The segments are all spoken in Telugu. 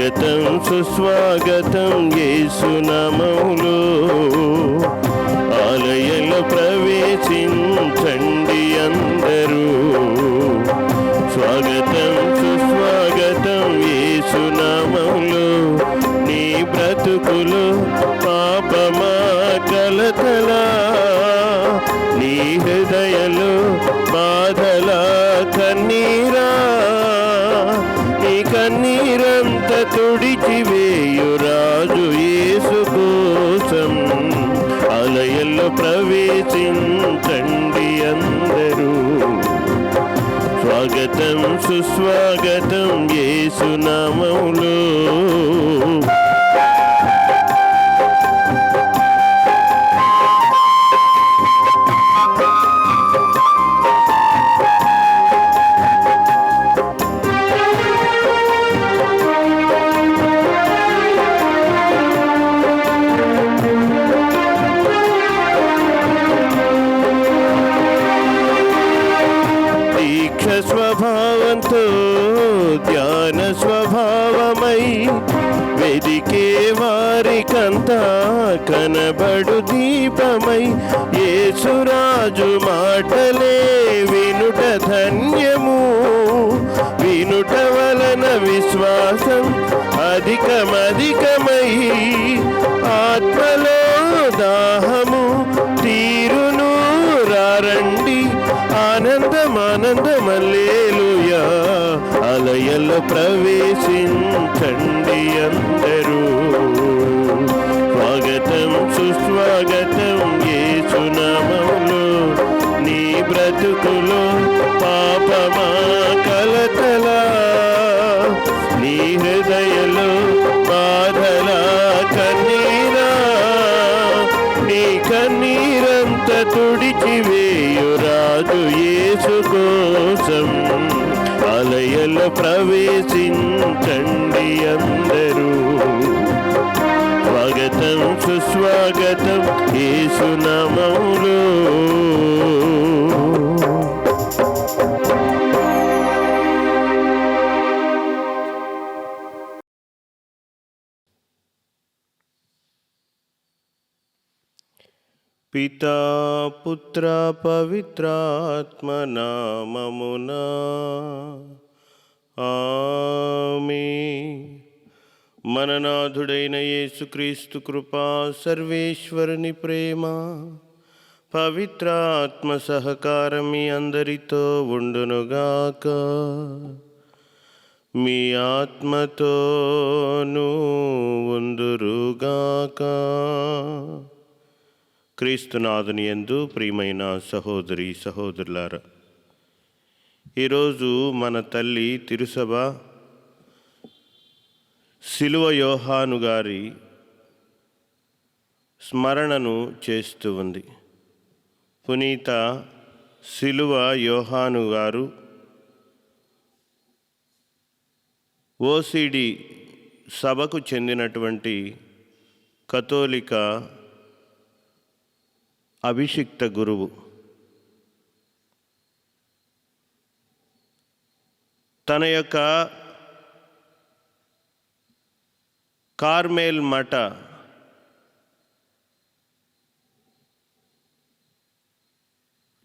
స్వాగతం సుస్వాగతం యేసునామములో ఆలయంలో ప్రవేశించండి అందరూ. స్వాగతం సుస్వాగతం యేసునామములో. నీ బ్రతుకులో పాపమా కలతలా, నీ హృదయలో బాధలా కన్నీరా, నీ కన్నీరంత తుడిచివేయు రాజు యేసు కోసం ఆలయంలో ప్రవేశించండి అందరూ. స్వాగతం సుస్వాగతం యేసునామములో. స్వభావంతో ధ్యాన స్వభావమై వెదికే వారికంతా కనబడు దీపమై, యేసురాజు మాటలే వినుట ధన్యము. వినుట వలన విశ్వాసం అధికమధికమై ఆత్మలో దాహము తీరును. రారండి ఆనందమానందమల్లేలుయా, ఆలయంలో ప్రవేశించండి అందరూ. స్వాగతం సుస్వాగతం యేసునామములో. నీ బ్రతుకులో పాపమా కలతలా, నీ హృదయలో బాధలా కన్నీరా, నీ కన్నీరంత తుడిచివేయు రాజు యేసు కోసం ఆలయంలో ప్రవేశించండి అందరూ. స్వాగతం సుస్వాగతం యేసునామములో. పితా పుత్ర పవిత్రాత్మ నామమునా ఆమేన్. మననాథుడైన యేసుక్రీస్తు కృపా, సర్వేశ్వరుని ప్రేమ, పవిత్రాత్మ సహకారం మీ అందరితో ఉండునుగాక. మీ ఆత్మతోనూ ఉందురుగాక. క్రీస్తునాథుని యందు ప్రియమైన సహోదరి సహోదరులారా, ఈరోజు మన తల్లి తిరుసభ సిలువ యోహాను గారి స్మరణను చేస్తూ ఉంది. పునీత సిలువ యోహాను గారు ఓసిడి సభకు చెందినటువంటి కథోలిక అభిషిక్త గురువు. తన యొక్క కార్మెల్ మఠ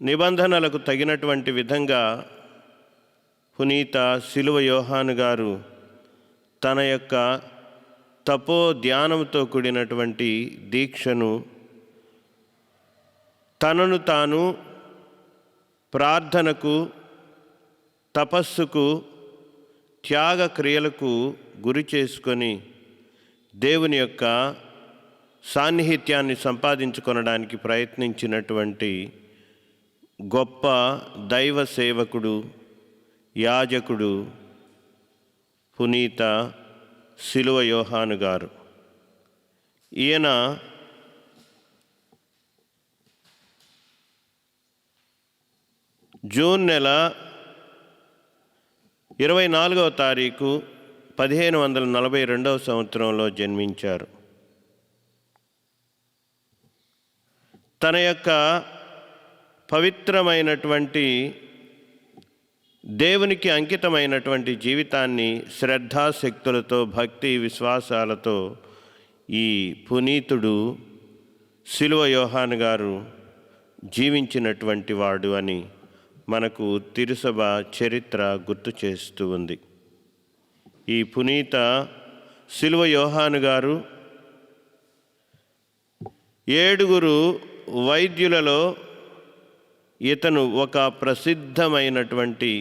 నిబంధనలకు తగినటువంటి విధంగా పునీత సిలువ యోహాను గారు తన యొక్క తపో ధ్యానంతో కూడినటువంటి దీక్షను తనను తాను ప్రార్థనకు, తపస్సుకు, త్యాగ క్రియలకు గురి చేసుకొని దేవుని యొక్క సాన్నిహిత్యాన్ని సంపాదించుకొనడానికి ప్రయత్నించినటువంటి గొప్ప దైవ సేవకుడు, యాజకుడు పునీత సిలువ యోహాను గారు. ఈయన జూన్ నెల 24వ తారీఖు 1542వ సంవత్సరంలో జన్మించారు. తన యొక్క పవిత్రమైనటువంటి దేవునికి అంకితమైనటువంటి జీవితాన్ని శ్రద్ధాశక్తులతో, భక్తి విశ్వాసాలతో ఈ పునీతుడు సిలువ యోహాను గారు జీవించినటువంటి వాడు అని మనకు తిరుసభ చరిత్ర గుర్తు చేస్తూ ఉంది. ఈ పునీత సిలువ యోహాను గారు 7 వైద్యులలో ఇతను ఒక ప్రసిద్ధమైనటువంటి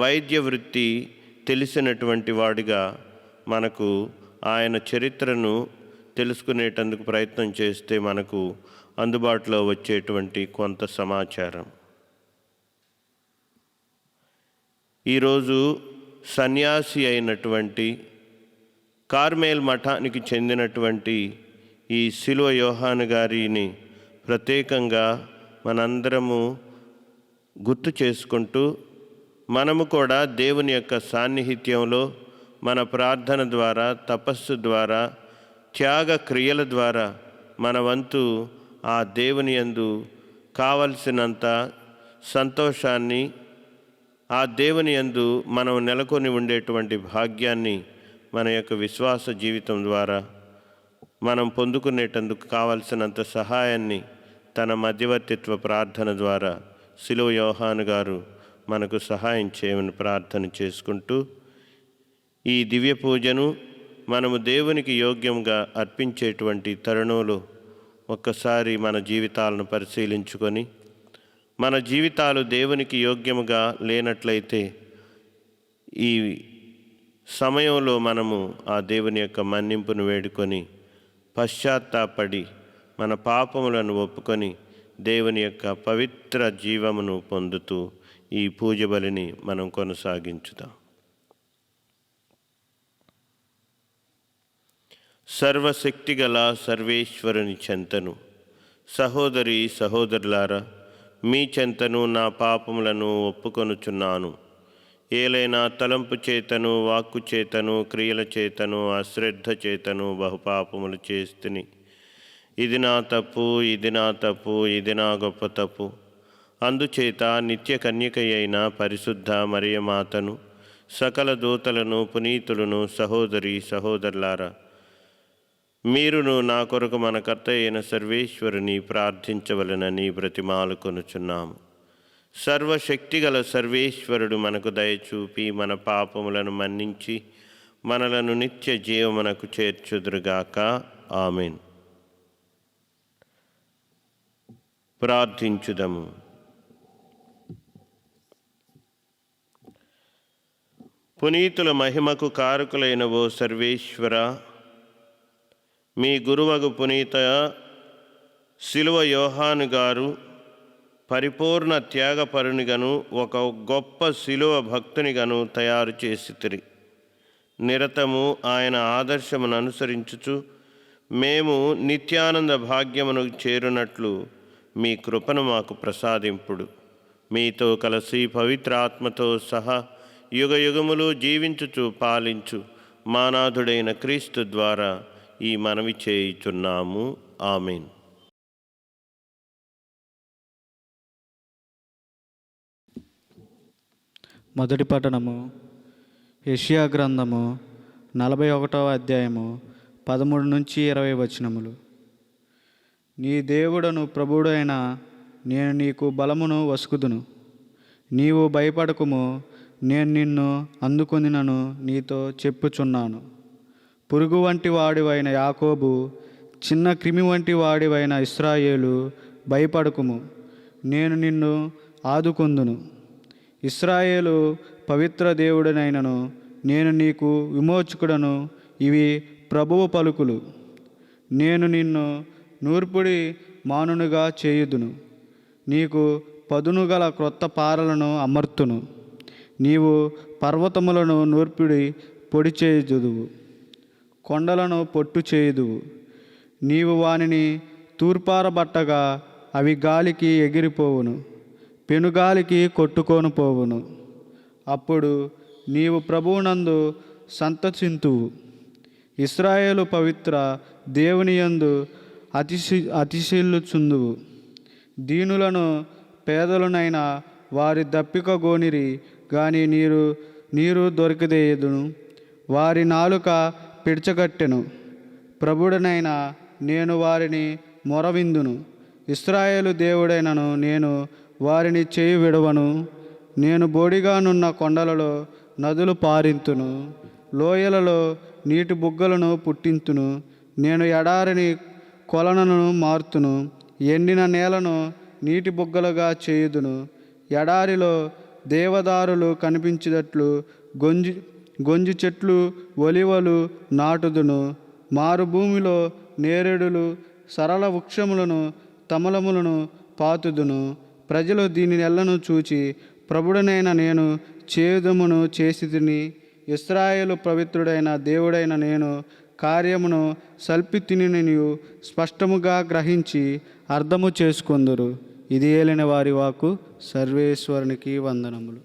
వైద్య వృత్తి తెలిసినటువంటి వాడిగా మనకు ఆయన చరిత్రను తెలుసుకునేటందుకు ప్రయత్నం చేస్తే మనకు అందుబాటులో వచ్చేటువంటి కొంత సమాచారం. ఈరోజు సన్యాసి అయినటువంటి కార్మేల్ మఠానికి చెందినటువంటి ఈ సిలువ యోహాను గారిని ప్రత్యేకంగా మనందరము గుర్తు చేసుకుంటూ, మనము కూడా దేవుని యొక్క సాన్నిహిత్యంలో మన ప్రార్థన ద్వారా, తపస్సు ద్వారా, త్యాగ క్రియల ద్వారా మన వంతు ఆ దేవుని యందు కావలసినంత సంతోషాన్ని, ఆ దేవుని యందు మనం నెలకొని ఉండేటువంటి భాగ్యాన్ని మన యొక్క విశ్వాస జీవితం ద్వారా మనం పొందుకునేటందుకు కావలసినంత సహాయాన్ని తన మధ్యవర్తిత్వ ప్రార్థన ద్వారా సిలువ యోహాను గారు మనకు సహాయం చేయమని ప్రార్థన చేసుకుంటూ, ఈ దివ్య పూజను మనము దేవునికి యోగ్యంగా అర్పించేటువంటి తరుణంలో ఒక్కసారి మన జీవితాలను పరిశీలించుకొని, మన జీవితాలు దేవునికి యోగ్యముగా లేనట్లయితే ఈ సమయంలో మనము ఆ దేవుని యొక్క మన్నింపును వేడుకొని పశ్చాత్తాపడి మన పాపములను ఒప్పుకొని దేవుని యొక్క పవిత్ర జీవమును పొందుతూ ఈ పూజ బలిని మనం కొనసాగించుదాం. సర్వశక్తిగల సర్వేశ్వరుని చెంతను, సహోదరి సహోదరులారా, మీ చెంతను నా పాపములను ఒప్పుకొనుచున్నాను. ఏలైనా తలంపు చేతను, వాక్కు చేతను, క్రియల చేతను, అశ్రద్ధ చేతను బహుపాపములు చేస్తుని. ఇది నా తప్పు, ఇది నా తప్పు, ఇది నా గొప్ప తప్పు. అందుచేత నిత్య కన్యకయైన పరిశుద్ధ మరియమాతను, సకల దూతలను, పునీతులను, సహోదరి సహోదరులారా, మీరును నా కొరకు మన కర్త అయిన సర్వేశ్వరుని ప్రార్థించవలనని బ్రతిమాలుకొనుచున్నాము. సర్వశక్తిగల సర్వేశ్వరుడు మనకు దయచూపి మన పాపములను మన్నించి మనలను నిత్య జీవమునకు చేర్చుదురుగాక. ఆమెన్. ప్రార్థించుదము. పునీతుల మహిమకు కారకులైన ఓ సర్వేశ్వర, మీ గురువగు పునీత సిలువ యోహాను గారు పరిపూర్ణ త్యాగపరునిగాను, ఒక గొప్ప సిలువ భక్తునిగాను తయారు చేసితిరి. నిరతము ఆయన ఆదర్శమును అనుసరించుచు మేము నిత్యానంద భాగ్యమును చేరునట్లు మీ కృపను మాకు ప్రసాదింపుడు. మీతో కలిసి పవిత్ర ఆత్మతో సహా యుగయుగములు జీవించుచు పాలించు మానాథుడైన క్రీస్తు ద్వారా ఈ మనవి చేయుచున్నాము. ఆమెన్. మొదటి పఠనము యెషయా గ్రంథము 41వ అధ్యాయము 13 నుంచి 20 వచనములు. నీ దేవుడను ప్రభుడైన నేను నీకు బలమును వసుకుదును. నీవు భయపడకుము, నేను నిన్ను అందుకొనినను నీతో చెప్పుచున్నాను. పురుగు వంటి వాడివైన యాకోబు, చిన్న క్రిమి వంటి వాడివైన ఇశ్రాయేలు, భయపడకుము, నేను నిన్ను ఆదుకొందును. ఇశ్రాయేలు పవిత్ర దేవుడనైనను నేను నీకు విమోచకుడను. ఇవి ప్రభువు పలుకులు. నేను నిన్ను నూర్పుడి మానునుగా చేయుదును. నీకు పదునుగల క్రొత్త పారలను అమర్తును. నీవు పర్వతములను నూర్పిడి పొడి చేయుదువు, కొండలను పొట్టు చేయుదువు. నీవు వానిని తూర్పారబట్టగా అవి గాలికి ఎగిరిపోవును, పెనుగాలికి కొట్టుకొని పోవును. అప్పుడు నీవు ప్రభువునందు సంతసింతువు. ఇశ్రాయేలు పవిత్ర దేవుని యందు అతిశీలుచుందువు. దీనులను పేదలనైన వారి దప్పిక గోనిరి గాని నీరు దొరికిదేయదును. వారి నాలుక పిడచగట్టెను. ప్రభుడనైన నేను వారిని మొరవిందును. ఇశ్రాయేలు దేవుడైనను నేను వారిని చేయి విడవను. నేను బోడిగానున్న కొండలలో నదులు పారింతును, లోయలలో నీటి బుగ్గలను పుట్టింతును. నేను ఎడారిని కొలనను మార్తును, ఎండిన నేలను నీటి బుగ్గలుగా చేయుదును. ఎడారిలో దేవదారులు కనిపించేటట్లు గొంజి చెట్లు ఒలివలు నాటుదును. మారుభూమిలో నేరేడులు సరళ వృక్షములను తమలములను పాతుదును. ప్రజలు దీని నెలను చూచి ప్రభుడనైన నేను చేదుమును చేసి తిని, ఇశ్రాయేలు పవిత్రుడైన దేవుడైన నేను కార్యమును సల్పి తినినియు స్పష్టముగా గ్రహించి అర్థము చేసుకొందురు. ఇది ఏలిన వారి వాక్కు. సర్వేశ్వరునికి వందనములు.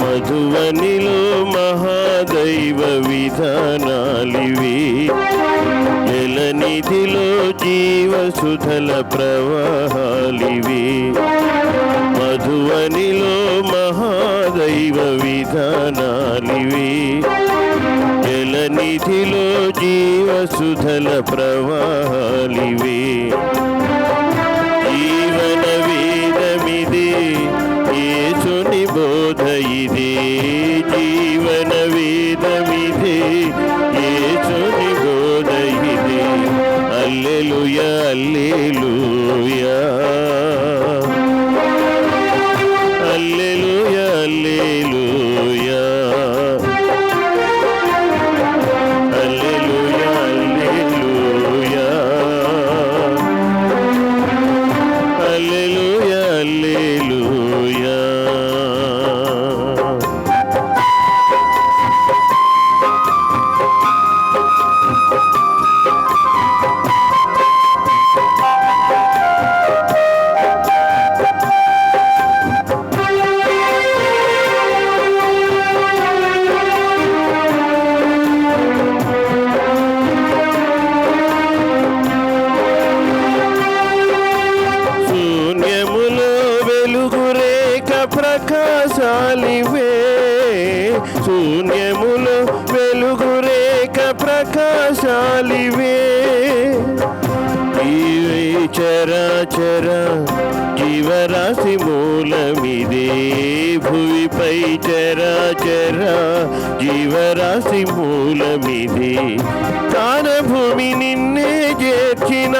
మధువనిలో మహాదైవ విధానాలివి, జలనిధిలో జీవసుధల ప్రవాహాలివి. మధువనిలో మహాదైవ విధానాలివి, జలనిధిలో జీవసుధల ప్రవాహాలివి. జీవన వేదమిదే, యేసుని బోధ ఇదే. జీవన వేదమిదే, యేసుని బోధ ఇదే. హల్లెలూయా హల్లెలూయా హల్లెలూయా హల్లెలూయా హల్లెలూయా హల్లెలూయా హల్లెలూయా హల్లెలూయా. శూన్యములో వెలుగు రేఖ ప్రకాశాలివే, శూన్యములో వెలుగు రేఖ ప్రకాశాలివే. జీవే చరాచర జీవరాశి మూలమిదే, భువిపై చరాచర జీవరాశి మూలమిదే. కానభూమి నిన్నే చేర్చిన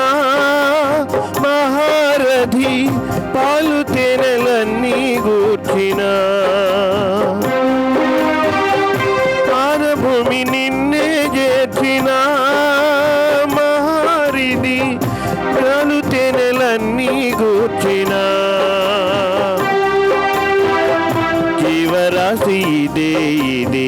మహారథి, పాలు తేనెలన్నీ గూర్చిన. కానభూమి నిన్నే చేర్చిన మహారథి, పాలు తేనెలన్నీ గూర్చిన. జీవరాశి ఇదే ఇదే,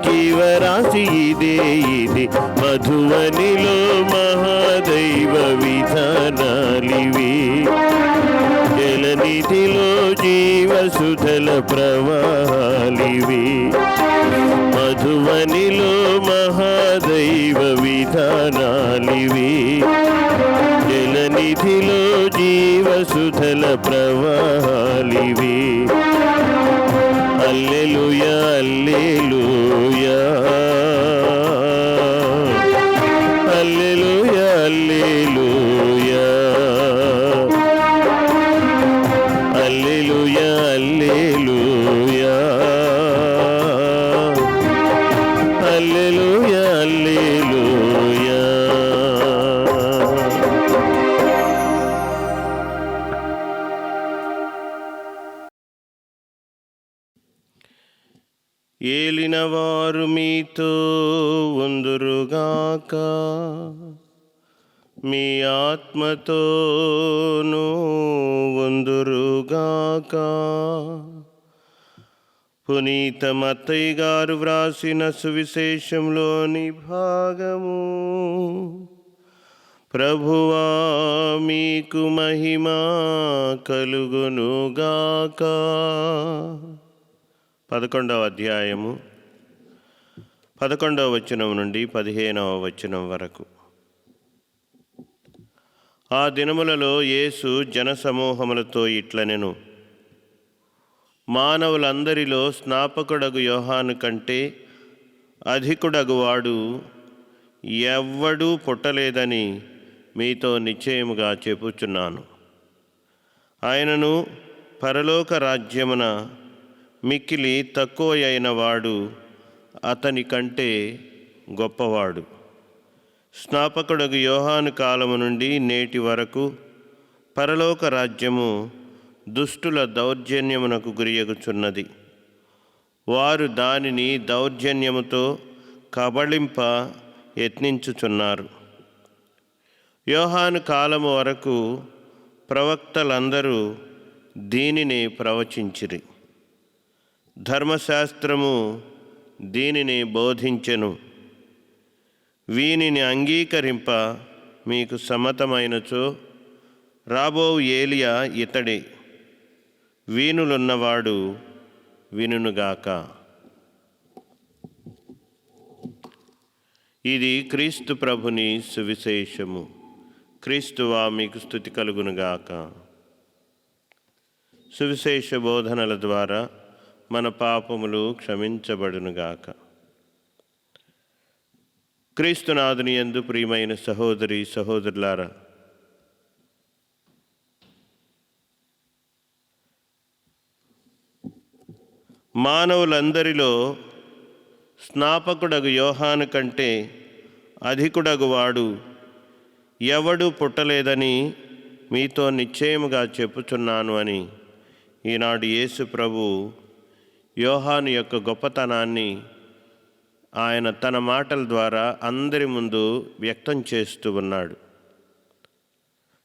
జీవరాశి ఇదే ఇదే. మధువనిలో మహాదైవ విధానాలివి, జలనిధిలో జీవసుధల ప్రవాహాలివి. మధువనిలో మహాదైవ విధానాలివి, జలనిధిలో జీవసుధల ప్రవాహాలివి. హల్లెలూయా హల్లెలూయా హల్లెలూయా హల్లెలూయా హల్లెలూయా హల్లెలూయా హల్లెలూయా హల్లెలూయా. ఏలినవారు మీతో ఉందురుగాక, మీ ఆత్మతోనూ ఉందురుగాక. పునీత మత్తయి గారు వ్రాసిన సువిశేషంలోని భాగము. ప్రభువా మీకు మహిమ కలుగునుగాక. 11వ అధ్యాయము 11వ వచనం నుండి 15వ వచనం వరకు. ఆ దినములలో యేసు జనసమూహములతో ఇట్లనెను: మానవులందరిలో స్నాపకుడగు యోహాను కంటే అధికుడగువాడు ఎవ్వడూ పుట్టలేదని మీతో నిశ్చయముగా చెప్పుచున్నాను. ఆయనను పరలోక రాజ్యమున మిక్కిలి తక్కువ అయిన వాడు అతని కంటే గొప్పవాడు. స్నాపకుడగు యోహాను కాలము నుండి నేటి వరకు పరలోక రాజ్యము దుష్టుల దౌర్జన్యమునకు గురియగుచున్నది. వారు దానిని దౌర్జన్యముతో కబళింప యత్నించుచున్నారు. యోహాను కాలము వరకు ప్రవక్తలందరూ దీనిని ప్రవచించిరి. ధర్మశాస్త్రము దీనిని బోధించెను. వీనిని అంగీకరింప మీకు సమ్మతమైనచో రాబో ఏలియా ఇతడే. వీనులున్నవాడు వినుగాక. ఇది క్రీస్తు ప్రభుని సువిశేషము. క్రీస్తువా మీకు స్తుతి కలుగునుగాక. సువిశేష బోధనల ద్వారా మన పాపములు క్షమించబడునుగాక. క్రీస్తునాథుని యందు ప్రియమైన సహోదరి సహోదరులారా, మానవులందరిలో స్నాపకుడగు యోహాను కంటే అధికుడగువాడు ఎవడూ పుట్టలేదని మీతో నిశ్చయముగా చెప్పుచున్నాను అని ఈనాడు యేసు ప్రభు యోహాను యొక్క గొప్పతనాన్ని ఆయన తన మాటల ద్వారా అందరి ముందు వ్యక్తం చేస్తూ ఉన్నాడు.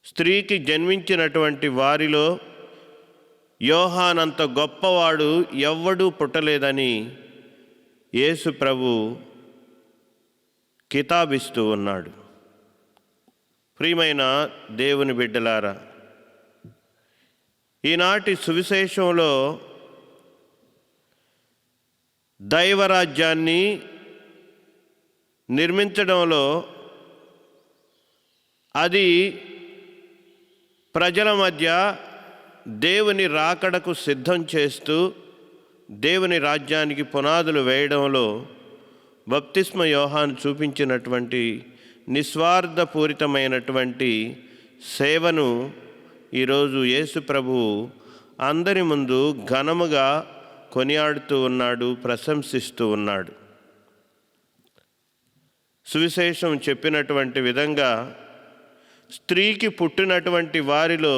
స్త్రీకి జన్మించినటువంటి వారిలో యోహానంత గొప్పవాడు ఎవ్వడూ పుట్టలేదని యేసు ప్రభు కితాబిస్తూ ఉన్నాడు. ప్రియమైన దేవుని బిడ్డలారా, ఈనాటి సువిశేషంలో దైవరాజ్యాన్ని నిర్మించడంలో అది ప్రజల మధ్య దేవుని రాకడకు సిద్ధం చేస్తూ దేవుని రాజ్యానికి పునాదులు వేయడంలో బప్తిస్మ యోహాను చూపించినటువంటి నిస్వార్థపూరితమైనటువంటి సేవను ఈరోజు యేసు ప్రభువు అందరి ముందు ఘనముగా కొనియాడుతూ ఉన్నాడు, ప్రశంసిస్తూ ఉన్నాడు. సువిశేషం చెప్పినటువంటి విధంగా స్త్రీకి పుట్టినటువంటి వారిలో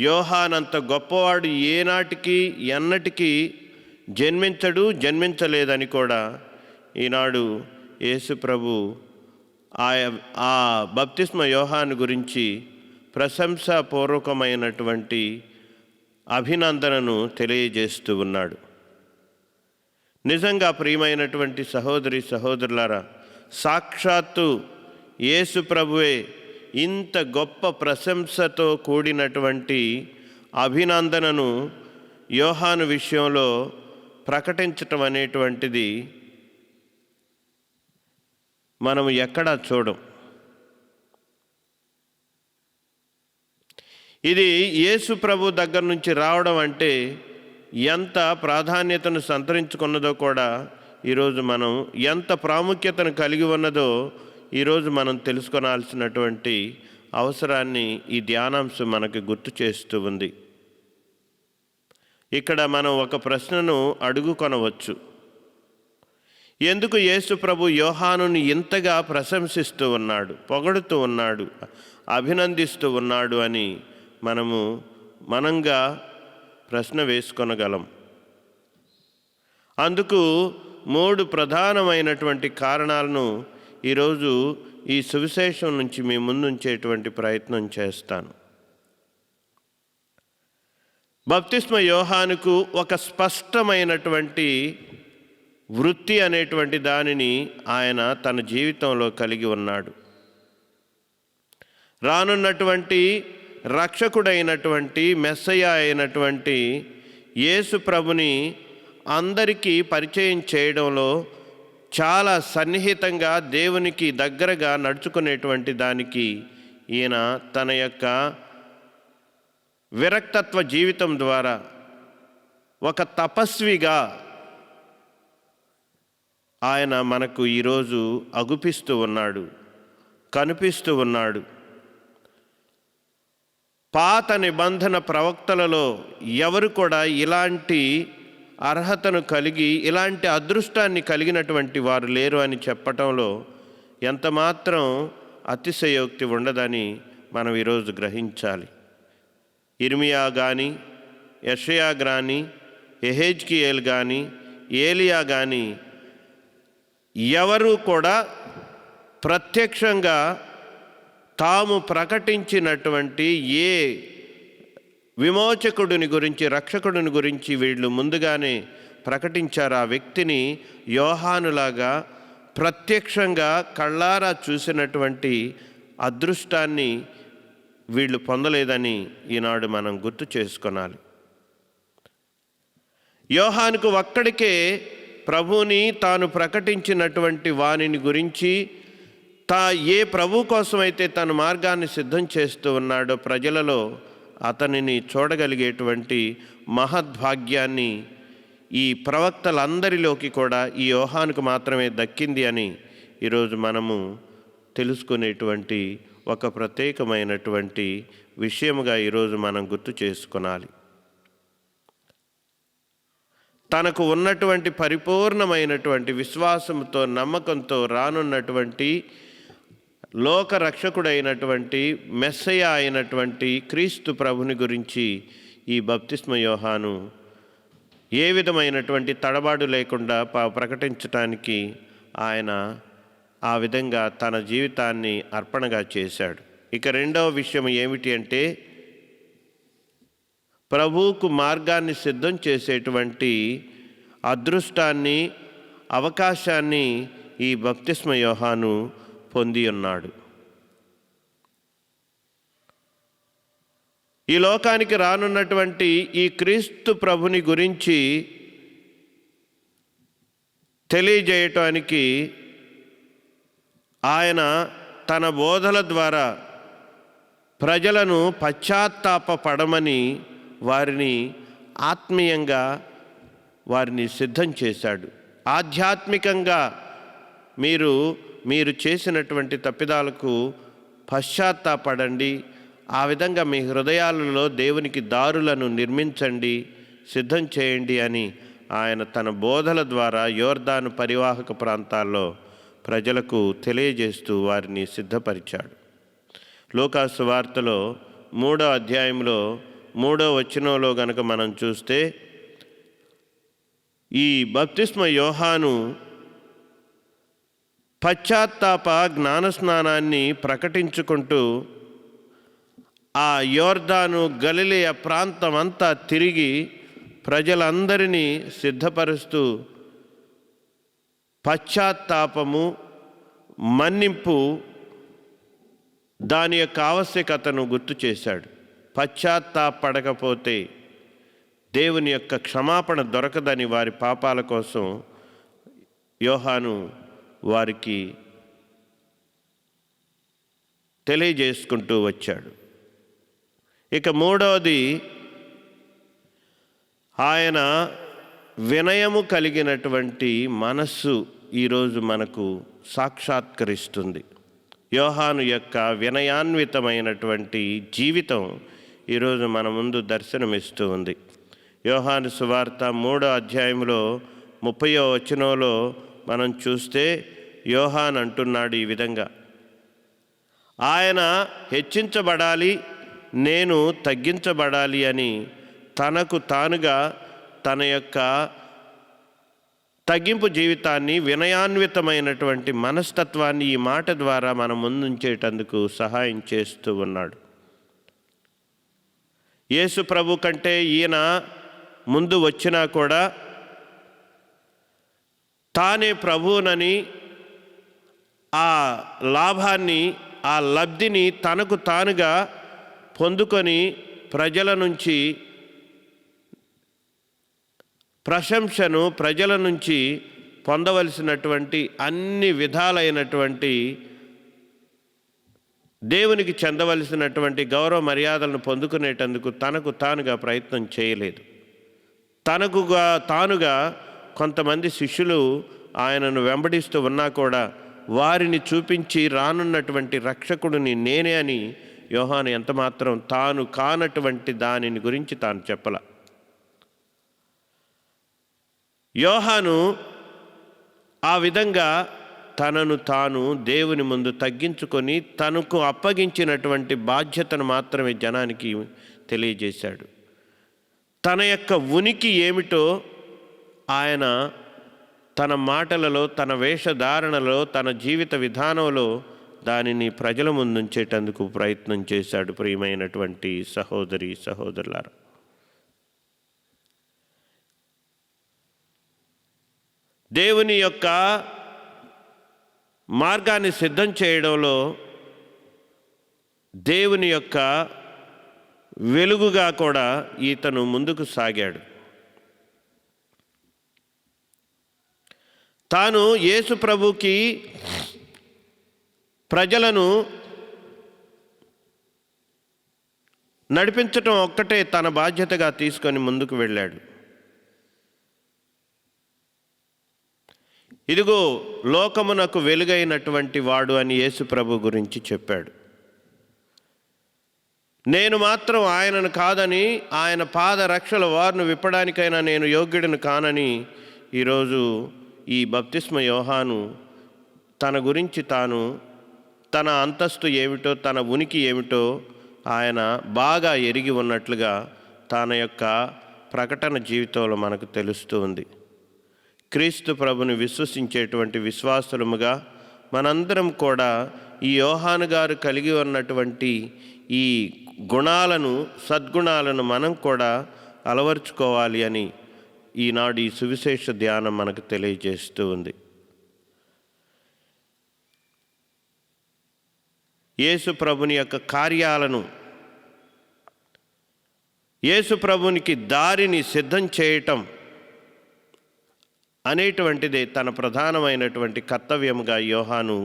యోహానంత గొప్పవాడు ఏనాటికి ఎన్నటికీ జన్మించలేదని కూడా ఈనాడు యేసు ప్రభు ఆ బప్తిస్మ యోహాను గురించి ప్రశంసాపూర్వకమైనటువంటి అభినందనను తెలియజేస్తూ ఉన్నాడు. నిజంగా ప్రియమైనటువంటి సహోదరి సహోదరులారా, సాక్షాత్తు యేసు ప్రభువే ఇంత గొప్ప ప్రశంసతో కూడినటువంటి అభినందనను యోహాను విషయంలో ప్రకటించటం అనేటువంటిది మనం ఎక్కడా చూడం. ఇది యేసు ప్రభు దగ్గర నుంచి రావడం అంటే ఎంత ప్రాధాన్యతను సంతరించుకున్నదో కూడా ఈరోజు మనం, ఎంత ప్రాముఖ్యతను కలిగి ఉన్నదో ఈరోజు మనం తెలుసుకొనాల్సినటువంటి అవసరాన్ని ఈ ధ్యానాంశం మనకు గుర్తు చేస్తూ ఉంది. ఇక్కడ మనం ఒక ప్రశ్నను అడుగుకొనవచ్చు. ఎందుకు యేసు ప్రభు యోహానుని ఇంతగా ప్రశంసిస్తూ ఉన్నాడు, పొగడుతూ ఉన్నాడు, అభినందిస్తూ ఉన్నాడు అని మనంగా ప్రశ్న వేసుకొనగలం. అందుకు 3 ప్రధానమైనటువంటి కారణాలను ఈరోజు ఈ సువిశేషం నుంచి మీ ముందుంచేటువంటి ప్రయత్నం చేస్తాను. బప్తిస్మ యోహానుకు ఒక స్పష్టమైనటువంటి వృత్తి అనేటువంటి దానిని ఆయన తన జీవితంలో కలిగి ఉన్నాడు. రానున్నటువంటి రక్షకుడైనటువంటి మెస్సయ్య అయినటువంటి యేసు ప్రభుని అందరికీ పరిచయం చేయడంలో చాలా సన్నిహితంగా దేవునికి దగ్గరగా నడుచుకునేటువంటి దానికి ఈయన తన యొక్క విరక్తత్వ జీవితం ద్వారా ఒక తపస్విగా ఆయన మనకు ఈరోజు అగుపిస్తూ ఉన్నాడు, కనిపిస్తూ ఉన్నాడు. పాత నిబంధన ప్రవక్తలలో ఎవరు కూడా ఇలాంటి అర్హతను కలిగి ఇలాంటి అదృష్టాన్ని కలిగినటువంటి వారు లేరు అని చెప్పటంలో ఎంతమాత్రం అతిశయోక్తి ఉండదని మనం ఈరోజు గ్రహించాలి. ఇర్మియా కానీ, యెషయా కానీ, యెహెజ్కియేల్ కానీ, ఏలియా కానీ ఎవరు కూడా ప్రత్యక్షంగా తాము ప్రకటించినటువంటి ఏ విమోచకుడిని గురించి, రక్షకుడిని గురించి వీళ్ళు ముందుగానే ప్రకటించారు. ఆ వ్యక్తిని యోహానులాగా ప్రత్యక్షంగా కళ్ళారా చూసినటువంటి అదృష్టాన్ని వీళ్ళు పొందలేదని ఈనాడు మనం గుర్తు చేసుకొనాలి. యోహానుకు ఒక్కడికే ప్రభువుని తాను ప్రకటించినటువంటి వానిని గురించి ఏ ప్రభు కోసమైతే తన మార్గాన్ని సిద్ధం చేస్తూ ఉన్నాడో ప్రజలలో అతనిని చూడగలిగేటువంటి మహద్భాగ్యాన్ని ఈ ప్రవక్తలందరిలోకి కూడా ఈ యోహానుకు మాత్రమే దక్కింది అని ఈరోజు మనము తెలుసుకునేటువంటి ఒక ప్రత్యేకమైనటువంటి విషయముగా ఈరోజు మనం గుర్తు చేసుకొనాలి. తనకు ఉన్నటువంటి పరిపూర్ణమైనటువంటి విశ్వాసంతో, నమ్మకంతో రానున్నటువంటి లోక రక్షకుడైనటువంటి మెస్సయ్య అయినటువంటి క్రీస్తు ప్రభుని గురించి ఈ బప్తిస్మ యోహాను ఏ విధమైనటువంటి తడబాటు లేకుండా ప్రకటించటానికి ఆయన ఆ విధంగా తన జీవితాన్ని అర్పణగా చేశాడు. ఇక రెండవ విషయం ఏమిటి అంటే, ప్రభువుకు మార్గాన్ని సిద్ధం చేసేటువంటి అదృష్టాన్ని, అవకాశాన్ని ఈ బప్తిస్మ యోహాను పొంది ఉన్నాడు. ఈ లోకానికి రానున్నటువంటి ఈ క్రీస్తు ప్రభుని గురించి తెలియజేయటానికి ఆయన తన బోధల ద్వారా ప్రజలను పశ్చాత్తాపపడమని వారిని ఆత్మీయంగా వారిని సిద్ధం చేశాడు. ఆధ్యాత్మికంగా మీరు చేసినటువంటి తప్పిదాలకు పశ్చాత్తాపడండి, ఆ విధంగా మీ హృదయాలలో దేవునికి దారులను నిర్మించండి, సిద్ధం చేయండి అని ఆయన తన బోధల ద్వారా యోర్దాను పరివాహక ప్రాంతాల్లో ప్రజలకు తెలియజేస్తూ వారిని సిద్ధపరిచాడు. లూకా సువార్తలో 3వ అధ్యాయంలో 3వ వచనంలో గనుక మనం చూస్తే, ఈ బప్తిస్మ యోహాను పశ్చాత్తాప జ్ఞానస్నానాన్ని ప్రకటించుకుంటూ ఆ యోర్దాను గలిలయ ప్రాంతమంతా తిరిగి ప్రజలందరినీ సిద్ధపరుస్తూ పశ్చాత్తాపము, మన్నింపు, దాని యొక్క ఆవశ్యకతను గుర్తు చేశాడు. పశ్చాత్తాపడకపోతే దేవుని యొక్క క్షమాపణ దొరకదని వారి పాపాల కోసం యోహాను వారికి తెలియజేసుకుంటూ వచ్చాడు. ఇక మూడవది, ఆయన వినయము కలిగినటువంటి మనస్సు ఈరోజు మనకు సాక్షాత్కరిస్తుంది. యోహాను యొక్క వినయాన్వితమైనటువంటి జీవితం ఈరోజు మన ముందు దర్శనమిస్తూ ఉంది. యోహాను సువార్త 3వ అధ్యాయంలో 30వ వచనంలో మనం చూస్తే యోహాను అంటున్నాడు ఈ విధంగా, ఆయన హెచ్చించబడాలి, నేను తగ్గించబడాలి అని తనకు తానుగా తన యొక్క తగ్గింపు జీవితాన్ని, వినయాన్వితమైనటువంటి మనస్తత్వాన్ని ఈ మాట ద్వారా మనం ముందుంచేటందుకు సహాయం చేస్తూ ఉన్నాడు. యేసు ప్రభు కంటే ఈయన ముందు వచ్చినా కూడా తానే ప్రభువునని, ఆ లాభాన్ని, ఆ లబ్ధిని తనకు తానుగా పొందుకొని ప్రజల నుంచి ప్రశంసను, ప్రజల నుంచి పొందవలసినటువంటి అన్ని విధాలైనటువంటి దేవునికి చెందవలసినటువంటి గౌరవ మర్యాదలను పొందుకునేటందుకు తనకు తానుగా ప్రయత్నం చేయలేదు. తానుగా కొంతమంది శిష్యులు ఆయనను వెంబడిస్తూ ఉన్నా కూడా వారిని చూపించి రానున్నటువంటి రక్షకుడిని నేనే అని యోహాను ఎంతమాత్రం తాను కానటువంటి దానిని గురించి తాను చెప్పల. యోహాను ఆ విధంగా తనను తాను దేవుని ముందు తగ్గించుకొని తనకు అప్పగించినటువంటి బాధ్యతను మాత్రమే జనానికి తెలియజేశాడు. తన యొక్క ఉనికి ఏమిటో ఆయన తన మాటలలో, తన వేషధారణలో, తన జీవిత విధానంలో దానిని ప్రజల ముందుంచేటందుకు ప్రయత్నం చేశాడు. ప్రియమైనటువంటి సహోదరి సహోదరులారా, దేవుని యొక్క మార్గాన్ని సిద్ధం చేయడంలో దేవుని యొక్క వెలుగుగా కూడా ఈతను ముందుకు సాగాడు. తాను యేసు ప్రభుకి ప్రజలను నడిపించటం ఒక్కటే తన బాధ్యతగా తీసుకొని ముందుకు వెళ్ళాడు. ఇదిగో లోకమునకు వెలుగైనటువంటి వాడు అని యేసు ప్రభు గురించి చెప్పాడు. నేను మాత్రం ఆయనను కాదని, ఆయన పాద రక్షల వారును విప్పడానికైనా నేను యోగ్యుడిని కానని ఈరోజు ఈ బప్తిస్మ యోహాను తన గురించి తాను, తన అంతస్తు ఏమిటో, తన ఉనికి ఏమిటో ఆయన బాగా ఎరిగి ఉన్నట్లుగా తన యొక్క ప్రకటన జీవితంలో మనకు తెలుస్తూ ఉంది. క్రీస్తు ప్రభుని విశ్వసించేటువంటి విశ్వాసులముగా మనందరం కూడా ఈ యోహాను గారు కలిగి ఉన్నటువంటి ఈ గుణాలను, సద్గుణాలను మనం కూడా అలవర్చుకోవాలి అని ఈనాడు ఈ సువిశేష ధ్యానం మనకు తెలియజేస్తూ ఉంది. యేసు ప్రభుని యొక్క కార్యాలను, యేసు ప్రభునికి దారిని సిద్ధం చేయటం అనేటువంటిదే తన ప్రధానమైనటువంటి కర్తవ్యముగా యోహాను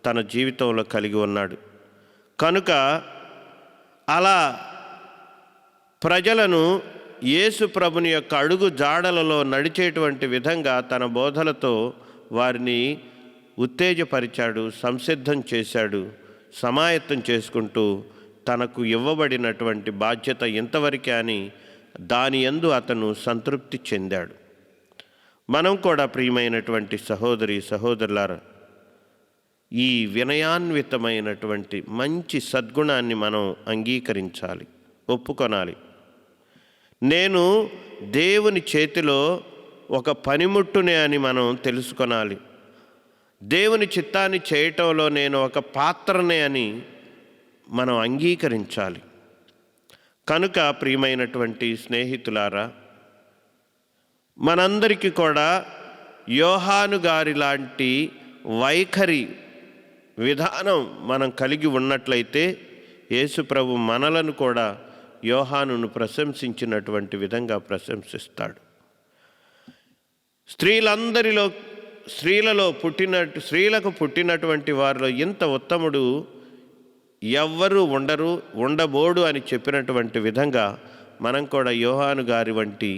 తన జీవితంలో కలిగి ఉన్నాడు. కనుక అలా ప్రజలను యేసు ప్రభుని యొక్క అడుగు జాడలలో నడిచేటువంటి విధంగా తన బోధలతో వారిని ఉత్తేజపరిచాడు, సంసిద్ధం చేశాడు. సమాయత్తం చేసుకుంటూ తనకు ఇవ్వబడినటువంటి బాధ్యత ఇంతవరకే అని దాని యందు అతను సంతృప్తి చెందాడు. మనం కూడా ప్రియమైనటువంటి సహోదరి సహోదరులారా, ఈ వినయాన్వితమైనటువంటి మంచి సద్గుణాన్ని మనం అంగీకరించాలి, ఒప్పుకొనాలి. నేను దేవుని చేతిలో ఒక పనిముట్టునే అని మనం తెలుసుకొనాలి. దేవుని చిత్తాన్ని చేయటంలో నేను ఒక పాత్రనే అని మనం అంగీకరించాలి. కనుక ప్రియమైనటువంటి స్నేహితులారా, మనందరికీ కూడా యోహాను గారి లాంటి వైఖరి విధానం మనం కలిగి ఉన్నట్లయితే యేసు ప్రభు మనలను కూడా యోహానును ప్రశంసించినటువంటి విధంగా ప్రశంసిస్తాడు. స్త్రీలకు పుట్టినటువంటి వారిలో ఇంత ఉత్తముడు ఎవ్వరూ ఉండబోడు అని చెప్పినటువంటి విధంగా మనం కూడా యోహాను గారి వంటి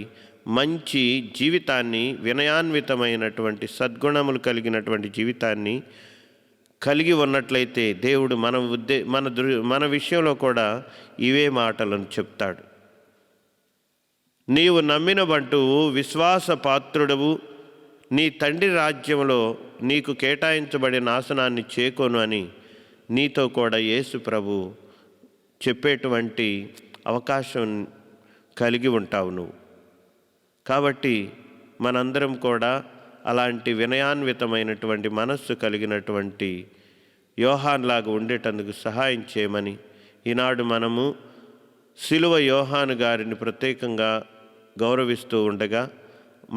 మంచి జీవితాన్ని, వినయాన్వితమైనటువంటి సద్గుణములు కలిగినటువంటి జీవితాన్ని కలిగి ఉన్నట్లయితే దేవుడు మన విషయంలో కూడా ఇవే మాటలను చెప్తాడు. నీవు నమ్మిన బంటువు, విశ్వాస పాత్రుడవు, నీ తండ్రి రాజ్యంలో నీకు కేటాయించబడిన ఆసనాన్ని చేకొను అని నీతో కూడా యేసు ప్రభు చెప్పేటువంటి అవకాశం కలిగి ఉంటావు నువ్వు. కాబట్టి మనందరం కూడా అలాంటి వినయాన్వితమైనటువంటి మనస్సు కలిగినటువంటి యోహాన్లాగా ఉండేటందుకు సహాయం చేయమని ఈనాడు మనము సిలువ యోహాను గారిని ప్రత్యేకంగా గౌరవిస్తూ ఉండగా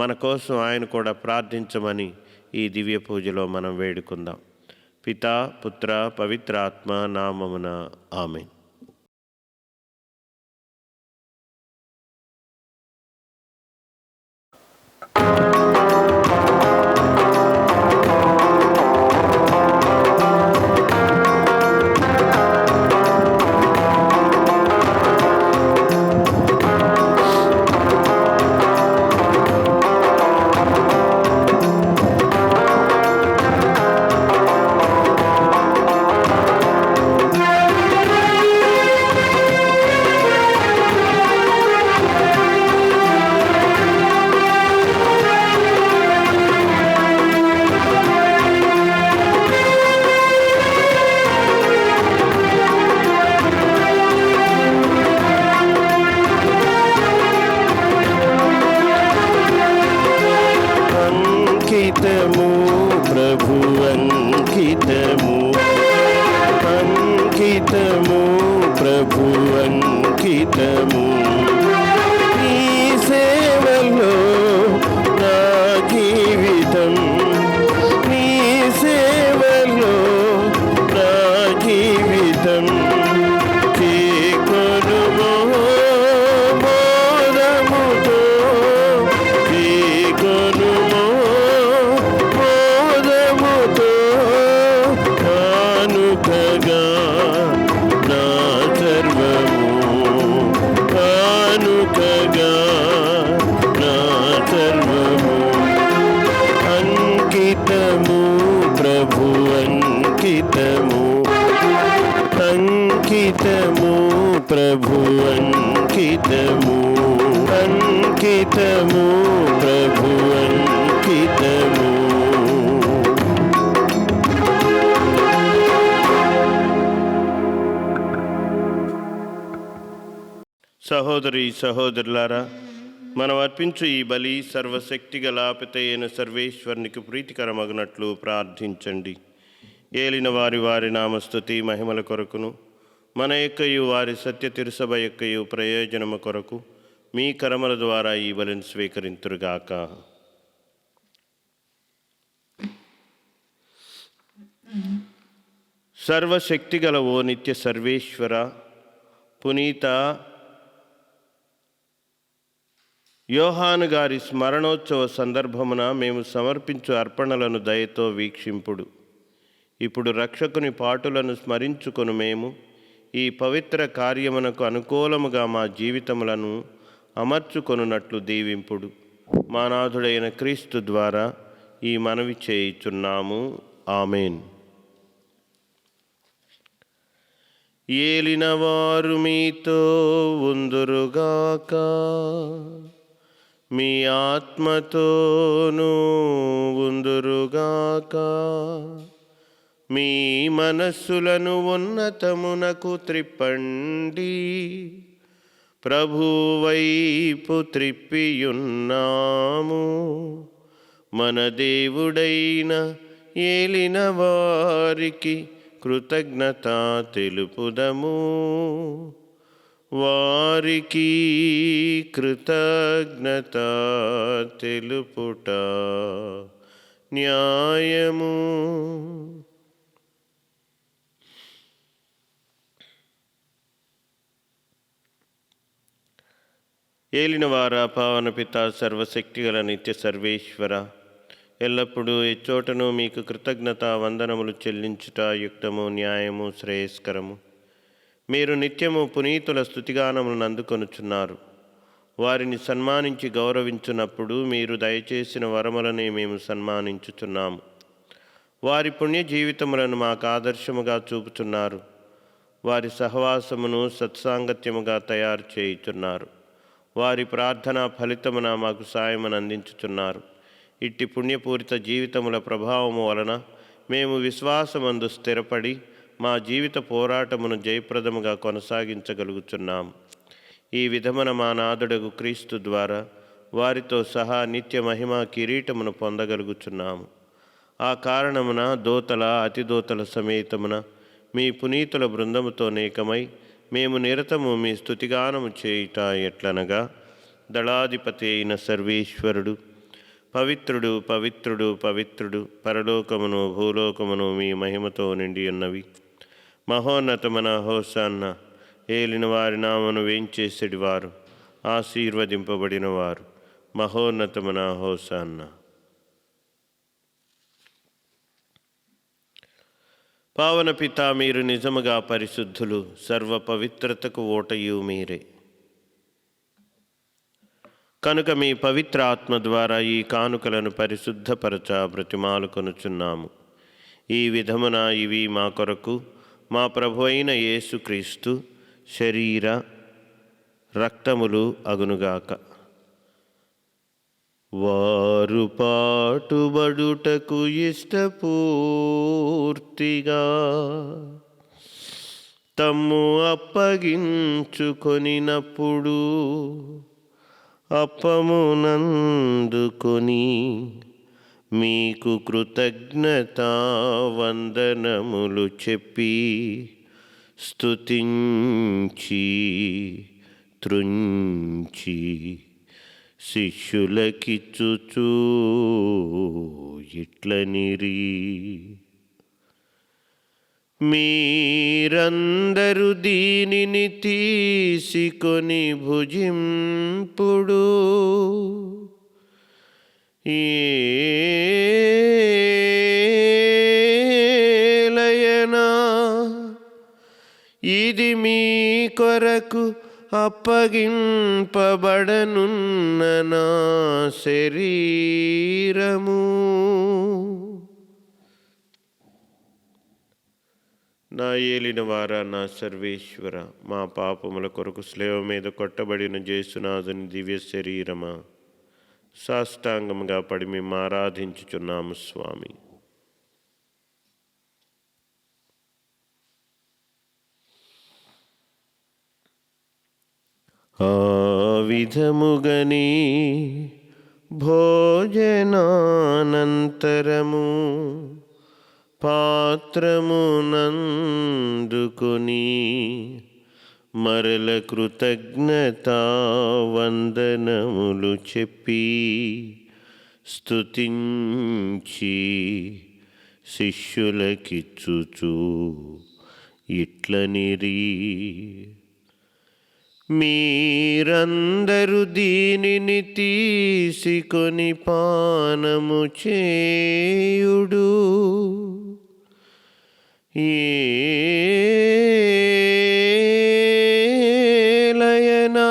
మన కోసం ఆయన కూడా ప్రార్థించమని ఈ దివ్య పూజలో మనం వేడుకుందాం. పితా, పుత్ర, పవిత్రాత్మ నామమున ఆమేన్. అంకితము ప్రభు అంకితము నీ సేవలో నా జీవితం, నీ సేవలో నా జీవితం చేకొనుమో బోధముతో, చేకొనుమో బోధముతో కానుకగా నా సర్వము, కానుకగా నా సర్వము. అంకితము ప్రభు అంకితము, అంకితము ప్రభు అంకితము, అంకితము ప్రభు అంకితము. సహోదరి సహోదరులారా, మనం అర్పించు ఈ బలి సర్వశక్తిగల పితయైన సర్వేశ్వరునికి ప్రీతికరమగునట్లు ప్రార్థించండి. ఏలిన వారి వారి నామస్తుతి మహిమల కొరకును, మన యొక్కయు వారి సత్య తిరుసభ యొక్కయు ప్రయోజనము కొరకు మీ కరముల ద్వారా ఈ బలిని స్వీకరింతురుగాక. సర్వశక్తిగల ఓ నిత్య సర్వేశ్వర, పునీత యోహాను గారి స్మరణోత్సవ సందర్భమున మేము సమర్పించు అర్పణలను దయతో వీక్షింపుడు. ఇప్పుడు రక్షకుని పాటులను స్మరించుకొను మేము ఈ పవిత్ర కార్యమునకు అనుకూలముగా మా జీవితములను అమర్చుకొనున్నట్లు దీవింపుడు. మా నాథుడైన క్రీస్తు ద్వారా ఈ మనవి చేయుచున్నాము. ఆమెన్. ఏలినవారు మీతో ఉందురుగాక, మీ ఆత్మతోనూ ఉందురుగాక. మీ మనస్సులను ఉన్నతమునకు త్రిప్పండి, ప్రభువైపు త్రిప్పియున్నాము. మన దేవుడైన ఏలిన వారికి కృతజ్ఞత తెలుపుదము, వారికి కృతజ్ఞత తెలుపుట న్యాయము. ఏలినవారా, పావన పిత, సర్వశక్తిగల నిత్య సర్వేశ్వర, ఎల్లప్పుడూ ఎచ్చోటను మీకు కృతజ్ఞత వందనములు చెల్లించుట యుక్తము, న్యాయము, శ్రేయస్కరము. మీరు నిత్యము పునీతుల స్తుతిగానములను అందుకొనుచున్నారు. వారిని సన్మానించి గౌరవించున్నప్పుడు మీరు దయచేసిన వరములని మేము సన్మానించుచున్నాము. వారి పుణ్య జీవితములను మాకు ఆదర్శముగా చూపుచున్నారు. వారి సహవాసమును సత్సాంగత్యముగా తయారు చేయుచున్నారు. వారి ప్రార్థన ఫలితమున మాకు సాయమును అందించుచున్నారు. ఇట్టి పుణ్యపూరిత జీవితముల ప్రభావము వలన మేము విశ్వాసమందు స్థిరపడి మా జీవిత పోరాటమును జయప్రదముగా కొనసాగించగలుగుచున్నాము. ఈ విధమున మా నాథుడగు క్రీస్తు ద్వారా వారితో సహా నిత్య మహిమ కిరీటమును పొందగలుగుచున్నాము. ఆ కారణమున దూతల అతిదూతల సమేతమున మీ పునీతుల బృందముతో నేకమై మేము నిరతము మీ స్తుతిగానము చేయుట ఎట్లనగా, దళాధిపతి అయిన సర్వేశ్వరుడు పవిత్రుడు పవిత్రుడు పవిత్రుడు, పరలోకమును భూలోకమును మీ మహిమతో నిండి ఉన్నవి. మహోన్నతమున హోసన్న, ఏలిన వారి నామను వేంచేసెడివారు ఆశీర్వదింపబడిన వారు. మహోన్నతమున హోసన్న. పావన పితా, మీరు నిజముగా పరిశుద్ధులు, సర్వ పవిత్రతకు ఓటయు మీరే. కనుక మీ పవిత్ర ఆత్మ ద్వారా ఈ కానుకలను పరిశుద్ధపరచ బ్రతిమాలుకొనుచున్నాము. ఈ విధమున ఇవి మా కొరకు మా ప్రభు అయిన యేసుక్రీస్తు శరీర రక్తములు అగునుగాక. వారు పాటుబడుటకు ఇష్టపూర్తిగా తమ్ము అప్పగించుకొనినప్పుడు అప్పమునందుకొని మీకు కృతజ్ఞతా వందనములు చెప్పి స్తుతించి త్రుంచి శిష్యులకిచ్చుచూ ఇట్లనిరి, మీరందరూ దీనిని తీసుకొని భుజింపుడు. ఏలయనా ఇది మీ కొరకు అప్పగింపబడనున్న నా శరీరము. నా ఏలిన వారా, నా సర్వేశ్వర, మా పాపముల కొరకు స్లేవ మీద కొట్టబడిన యేసునాథుని దివ్య శరీరమా, సాష్టాంగముగా పడి మేము ఆరాధించుచున్నాము స్వామి. ఆ విధముగని భోజనానంతరము పాత్రమునందుకొని మరల కృతజ్ఞతా వందనములు చెప్పి స్తుతించి శిష్యులకిచ్చుచు ఇట్లనిరి, మీరందరూ దీనిని తీసుకొని పానము చేయుడు. ఏలయనా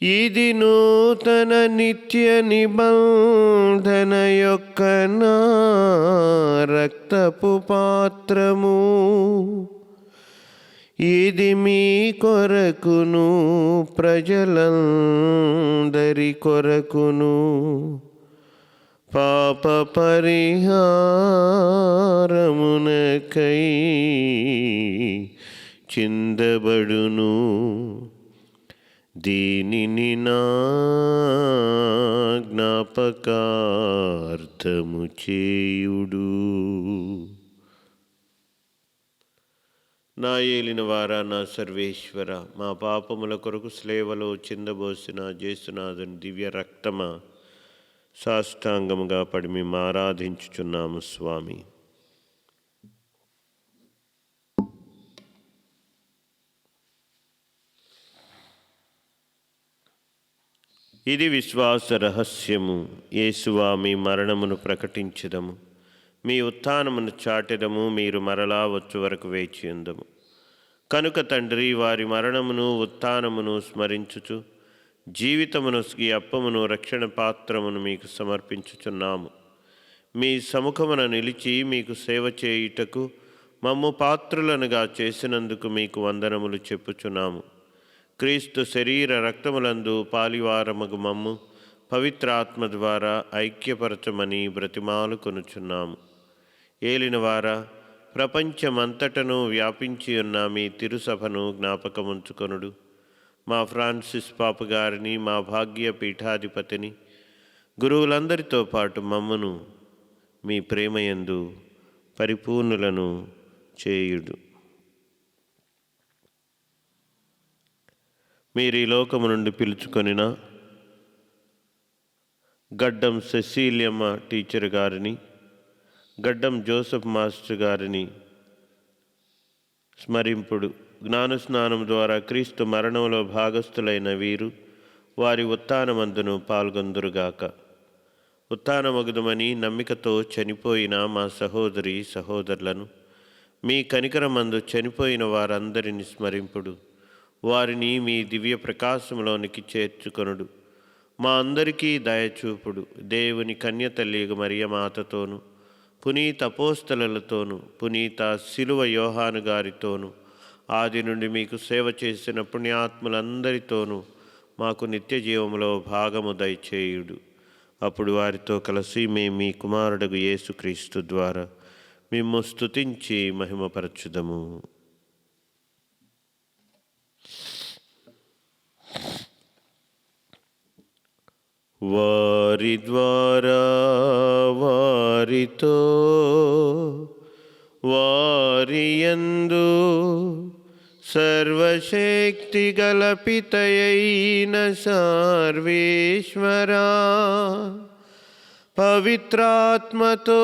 ఇది నూతన నిత్య నిబంధన యొక్క నా రక్తపు పాత్రము. ఇది మీ కొరకును ప్రజలందరి కొరకును పాప పరిహారమునకై చిందబడును. దీనిని నా జ్ఞాపకార్థము చేయుడు. నా ఏలిన వారా, నా సర్వేశ్వర, మా పాపముల కొరకు స్లేవలో చిందబోసిన యేసునాథుని దివ్య రక్తమా, సాష్టాంగముగా పడి మేము ఆరాధించుచున్నాము స్వామి. ఇది విశ్వాస రహస్యము. యేసువా, మీ మరణమును ప్రకటించెదము, మీ ఉత్థానమును చాటెదము, మీరు మరలా వచ్చు వరకు వేచియుందము. కనుక తండ్రి, వారి మరణమును ఉత్థానమును స్మరించుచు జీవితమును ఈ అప్పమును రక్షణ పాత్రమును మీకు సమర్పించుచున్నాము. మీ సముఖమున నిలిచి మీకు సేవ చేయుటకు మమ్ము పాత్రులనుగా చేసినందుకు మీకు వందనములు చెప్పుచున్నాము. క్రీస్తు శరీర రక్తములందు పాలివారమగు మమ్ము పవిత్ర ఆత్మ ద్వారా ఐక్యపరచమని బ్రతిమాలు కొనుచున్నాము. ఏలినవారా, ప్రపంచమంతటను వ్యాపించి ఉన్న మీ తిరుసభను జ్ఞాపకముంచుకొనుడు. మా ఫ్రాన్సిస్ పాప గారిని, మా భాగ్య పీఠాధిపతిని, గురువులందరితో పాటు మమ్మను మీ ప్రేమయందు పరిపూర్ణులను చేయుడు. మీరు ఈ లోకము నుండి పిలుచుకొనిన గడ్డం సెసీలియమ్మ టీచర్ గారిని, గడ్డం జోసెఫ్ మాస్టర్ గారిని స్మరింపుడు. జ్ఞానస్నానం ద్వారా క్రీస్తు మరణంలో భాగస్థులైన వీరు వారి ఉత్థానమందును పాల్గొందురుగాక. ఉత్థానమగుదమని నమ్మికతో చనిపోయిన మా సహోదరి సహోదరులను, మీ కనికరమందు చనిపోయిన వారందరిని స్మరింపుడు. వారిని మీ దివ్య ప్రకాశంలోనికి చేర్చుకొనుడు. మా అందరికీ దయచూపుడు. దేవుని కన్యతల్లియగు మరియమాతతోను, పునీత అపోస్తలులతోను, పునీత శిలువ యోహాను గారితోను, ఆది నుండి మీకు సేవ చేసిన పుణ్యాత్ములందరితోనూ మాకు నిత్య జీవములో భాగము దయచేయుడు. అప్పుడు వారితో కలిసి మేము మీ కుమారుడగు యేసుక్రీస్తు ద్వారా మిమ్ము స్తుతించి మహిమపరచుదము. వారి ద్వారా, వారితో, వారియందు సర్వశక్తి గల పితయైన సర్వేశ్వరా, పవిత్రాత్మతో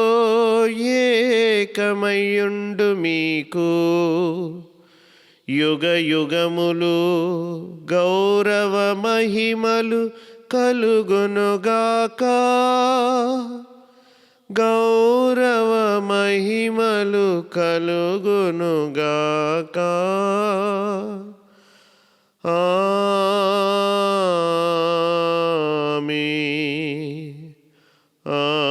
ఏకమయ్యుండు మీకు యుగ యుగములు గౌరవ మహిమలు కలుగునుగాక. గౌరవ మహిమలు కలుగునుగాక. ఆమేన్. ఆమేన్.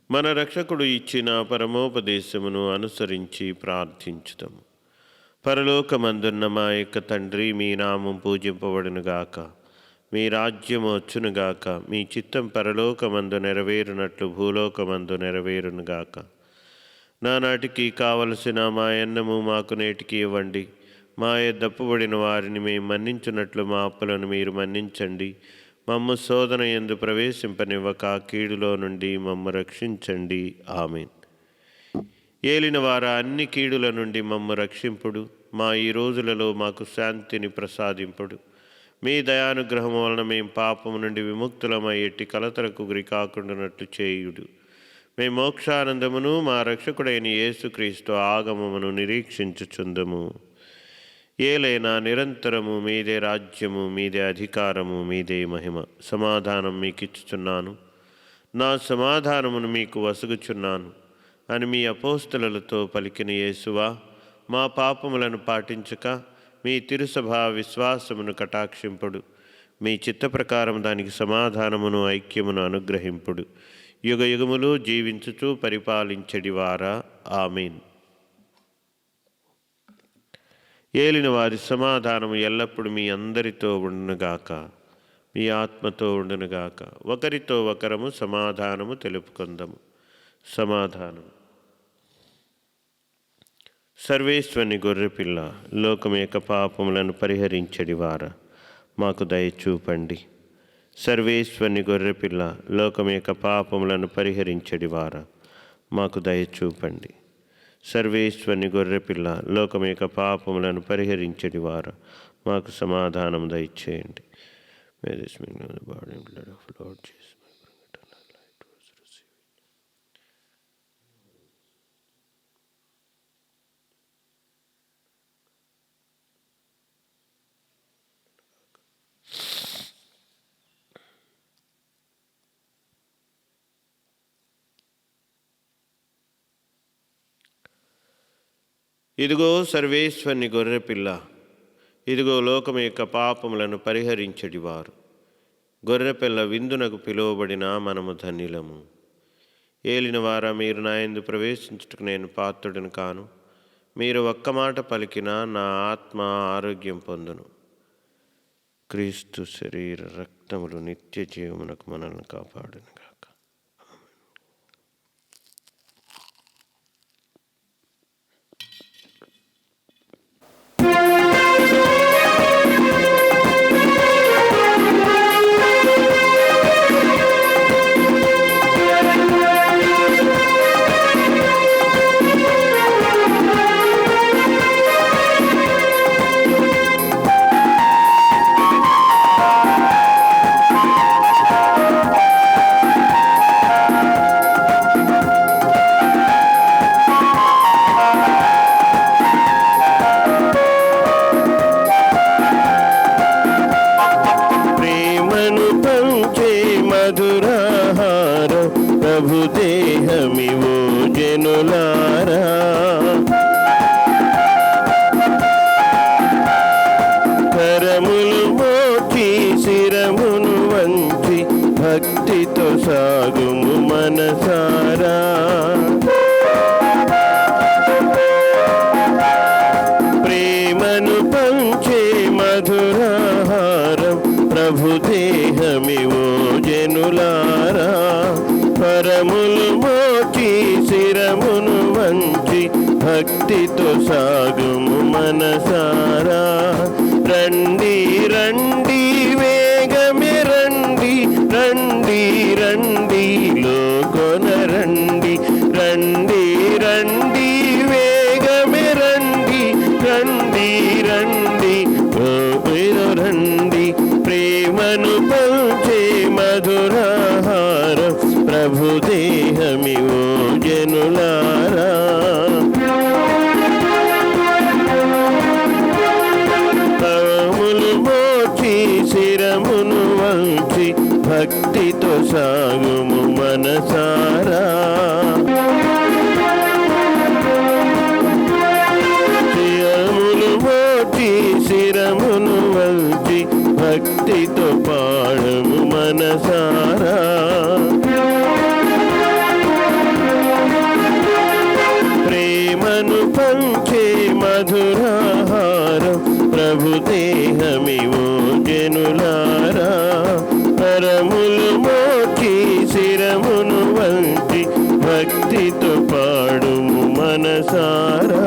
మన రక్షకుడు ఇచ్చిన పరమోపదేశమును అనుసరించి ప్రార్థించుదాము. పరలోకమందున్న మా యొక్క తండ్రి, మీ నామం పూజింపబడునుగాక, మీ రాజ్యము వచ్చునుగాక, మీ చిత్తం పరలోకమందు నెరవేరునట్లు భూలోకమందు నెరవేరునుగాక. నానాటికి కావలసిన మా అన్నము మాకు నేటికి ఇవ్వండి. మా దప్పుబడిన వారిని మేము మన్నించున్నట్లు మా అప్పులను మీరు మన్నించండి. మమ్ము శోధన యందు ప్రవేశింపనివ్వక కీడులో నుండి మమ్ము రక్షించండి. ఆమేన్. ఏలిన వారా, అన్ని కీడుల నుండి మమ్ము రక్షింపుడు. మా ఈ రోజులలో మాకు శాంతిని ప్రసాదింపుడు. మీ దయానుగ్రహం వలన మేము పాపము నుండి విముక్తులమై ఎట్టి కలతలకు గురి కాకుండానట్లు చేయుడు. మేము మోక్షానందమును మా రక్షకుడైన యేసుక్రీస్తు ఆగమమును నిరీక్షించుచుందము. ఏలైనా నిరంతరము మీదే రాజ్యము, మీదే అధికారము, మీదే మహిమ. సమాధానం మీకు ఇచ్చుచున్నాను, నా సమాధానమును మీకు వసుగుచున్నాను అని మీ అపోస్తలులతో పలికిన యేసువా, మా పాపములను పాటించక మీ తిరుసభా విశ్వాసమును కటాక్షింపుడు. మీ చిత్త ప్రకారం దానికి సమాధానమును ఐక్యమును అనుగ్రహింపుడు. యుగ యుగములు జీవించుచు పరిపాలించడివారా. ఆమేన్. ఏలిన వారి సమాధానము ఎల్లప్పుడూ మీ అందరితో ఉండునుగాక, మీ ఆత్మతో ఉండునుగాక. ఒకరితో ఒకరము సమాధానము తెలుపుకుందాము. సమాధానం. సర్వేశ్వరుని గొర్రెపిల్ల, లోకం యొక్క పాపములను పరిహరించడివారా, మాకు దయచూపండి. సర్వేశ్వరుని గొర్రెపిల్ల, లోకం యొక్క పాపములను పరిహరించడివారా, మాకు దయచూపండి. సర్వేశ్వరుని గొర్రెపిల్ల, లోకం యొక్క పాపములను పరిహరించడివారా, మాకు సమాధానం దయచేయండి. May this mean of the body and blood of Lord Jesus may bring eternal life to us. Receive it. ఇదిగో సర్వేశ్వరుని గొర్రెపిల్ల, ఇదిగో లోకం యొక్క పాపములను పరిహరించడివారు. గొర్రెపిల్ల విందునకు పిలువబడిన మనము ధన్యులము. ఏలిన వారా, మీరు నా యందు ప్రవేశించుటకు నేను పాత్రుడిని కాను. మీరు ఒక్క మాట పలికినా నా ఆత్మ ఆరోగ్యం పొందును. క్రీస్తు శరీర రక్తములు నిత్య జీవమునకు మనల్ని కాపాడునుగాక. మనసారా. ప్రేమను పంచే మధురాహారం ప్రభుదేహమివో జనులారా. పరములు మోచి శిరమును వంచి భక్తితో సాగుము మనసారా. రండి రండి వేగమే రండి, రండి రండి లోకొన రండి. రండి రండి వేగమే రండి, రండి రండి ఓ రండి. ప్రేమను పంచే మధురాహారం ప్రభుదేహమివో జనులారా. శిరమును వంచి భక్తితో సాగుము మనసారా. శిరమును మోచి శిరమును వంచి భక్తితో పాడము మనసారా. ప్రేమను పంచే మధురాహారం ప్రభుదేహమివో జనులారా. పరములు మోచి శిరమును వంచి భక్తితో పాడుము మనసారా.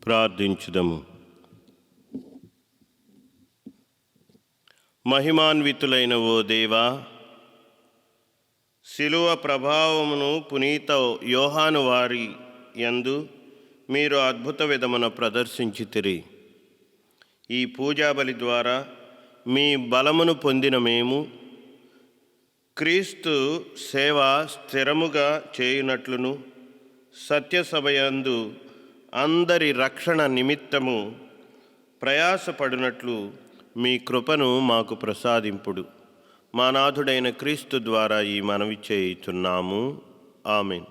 ప్రార్థించుదము. మహిమాన్వితులైన ఓ దేవా, శిలువ ప్రభావమును పునీత యోహాను వారి యందు మీరు అద్భుత విధమున ప్రదర్శించితిరి. ఈ పూజాబలి ద్వారా మీ బలమును పొందిన మేము క్రీస్తు సేవ స్థిరముగా చేయునట్లును సత్యసభయందు అందరి రక్షణ నిమిత్తము ప్రయాసపడినట్లు మీ కృపను మాకు ప్రసాదింపుడు. మా నాథుడైన క్రీస్తు ద్వారా ఈ మనవి చేయుచున్నాము. ఆమేన్.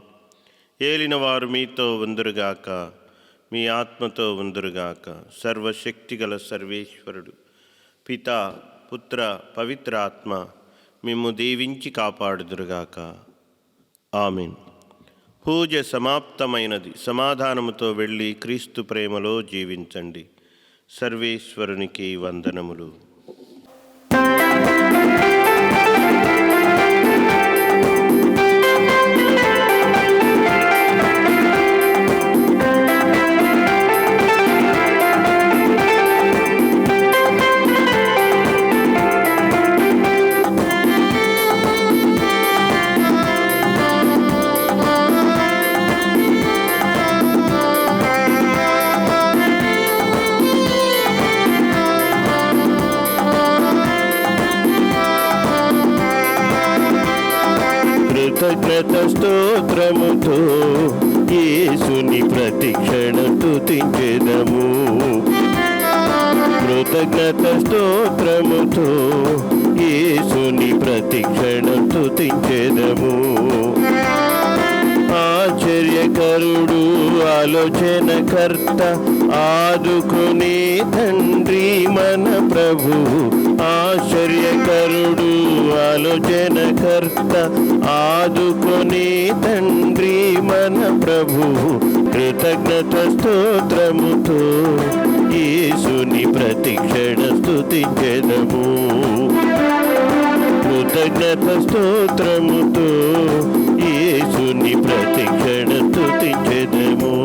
ఏలినవారు మీతో ఉందురుగాక, మీ ఆత్మతో ఉందురుగాక. సర్వశక్తిగల సర్వేశ్వరుడు పితా, పుత్ర, పవిత్రాత్మ మిమ్ము దీవించి కాపాడుదురుగాక. ఆమేన్. పూజ సమాప్తమైనది. సమాధానముతో వెళ్ళి క్రీస్తు ప్రేమలో జీవించండి. సర్వేశ్వరునికి వందనములు. కృతజ్ఞత స్తోత్రముతో యేసుని ప్రతిక్షణ స్తుతించెదము. కృతజ్ఞత స్తోత్రముతో యేసుని ప్రతిక్షణ స్తుతించెదము. ఆశ్చర్యకరుడు, ఆలోచనకర్త, ఆదుకునే తండ్రి మన ప్రభు. ఆశ్చర్యకరుడు, ఆలోచనకర్త, ఆదుకునే తండ్రి మన ప్రభు. కృతజ్ఞత స్తోత్రముతో యేసుని ప్రతిక్షణ స్తుతించెదము. కృతజ్ఞత స్తోత్రముతో యేసుని ప్రతిక్షణ స్తుతించెదము.